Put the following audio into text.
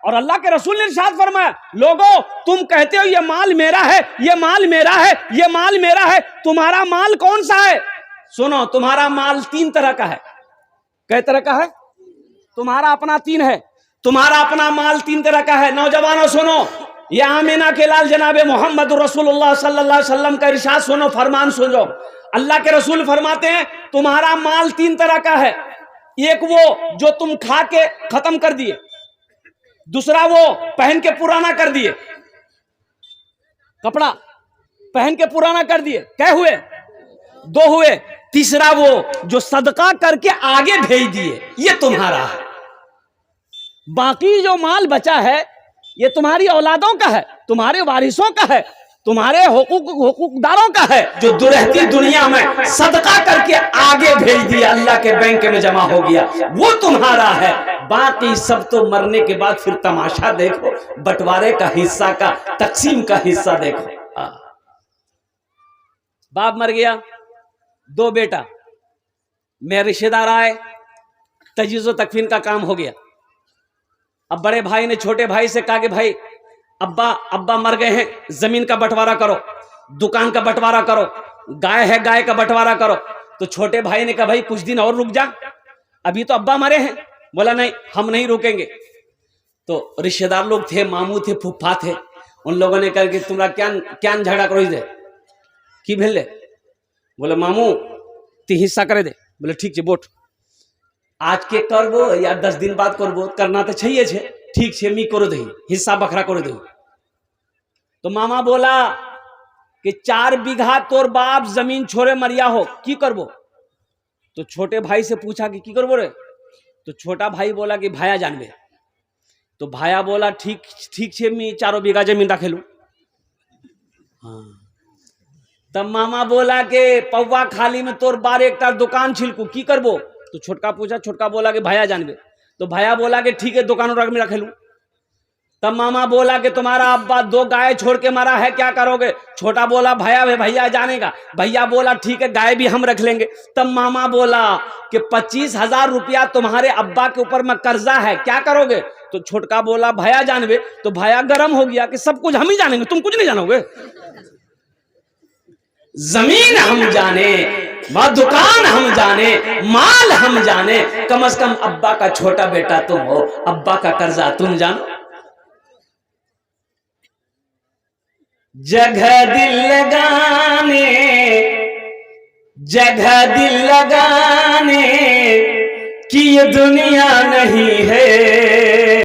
और अल्लाह के रसूल ने इरशाद फरमाया, लोगों तुम कहते हो ये माल मेरा है, ये माल मेरा है, ये माल मेरा है, तुम्हारा माल कौन सा है? सुनो, तुम्हारा माल 3 तरह का है। कै तरह का है? तुम्हारा अपना 3 है। तुम्हारा अपना माल 3 तरह का है। नौजवानों सुनो, ये आमीना के लाल जनाबे मोहम्मद रसूलुल्लाह सल्लल्लाहु अलैहि वसल्लम का इरशाद सुनो, फरमान सुनो। अल्लाह के रसूल फरमाते हैं तुम्हारा माल 3 तरह का है। एक वो जो तुम खा के खत्म कर दिए, दूसरा वो पहन के पुराना कर दिए, कपड़ा पहन के पुराना कर दिए, क्या हुए? 2 हुए। तीसरा वो जो सदका करके आगे भेज दिए, ये तुम्हारा है। बाकी जो माल बचा है ये तुम्हारी औलादों का है, तुम्हारे वारिसों का है, तुम्हारे हुकूकदारों का है, जो दुरहती दुनिया में सदका करके आगे भेज दिया, अल्लाह के बैंक में जमा हो गया, वो तुम्हारा है। बाकी सब तो मरने के बाद फिर तमाशा देखो, बंटवारे का हिस्सा का, तकसीम का हिस्सा देखो। बाप मर गया, 2 बेटा, मेरे रिश्तेदार आए, तजीज़ो तकफीन का काम हो गया। अब बड़े भाई ने छोटे भाई से कहा कि भाई अब्बा मर गए हैं, जमीन का बंटवारा करो, दुकान का बंटवारा करो, गाय है गाय का बंटवारा करो। तो छोटे भाई ने कहा भाई कुछ दिन और रुक जा, अभी तो अब्बा मरे हैं। बोला नहीं, हम नहीं रुकेंगे। तो रिश्तेदार लोग थे, मामू थे, फूफा थे, उन लोगों ने कहा कि तुम्हारा क्या झगड़ा करो दे की भेले। बोले मामू ती हिस्सा करे दे। बोले ठीक है बोट, आज के करबो या 10 दिन बाद करबो, करना तो चाहिए छे, ठीक छे मी करो दही, हिस्सा बखरा करो दही। तो मामा बोला कि 4 बीघा तोर बाप जमीन छोड़े मरिया हो, की करबो? तो छोटे भाई से पूछा कि की करबो रे? तो छोटा भाई बोला कि भाया जानबे। तो भाया बोला ठीक छे मी 4 बीघा जमीन रखेलू। हाँ। तब मामा बोला कि पौवा खाली में तोर 12 हेक्टेयर दुकान छिलकू, की करबो? तो छोटका पूछा, छोटका बोला कि भाया जानबे। तो भाया बोला कि ठीक है दुकान में रख लूं। तब मामा बोला कि तुम्हारा अब्बा 2 गाय छोड़ के मरा है, क्या करोगे? छोटा बोला भैया जानेगा। भैया बोला ठीक है गाय भी हम रख लेंगे। तब मामा बोला कि 25,000 रुपया तुम्हारे अब्बा के ऊपर में कर्जा है, क्या करोगे? तो छोटका बोला भैया जानबे। तो भैया गर्म हो गया कि सब कुछ हम ही जानेंगे, तुम कुछ नहीं जानोगे। जमीन हम जाने, दुकान हम जाने, माल हम जाने, कम से कम अब्बा का छोटा बेटा तुम हो, अब्बा का कर्जा तुम जानो। जगह दिल लगाने की ये दुनिया नहीं है।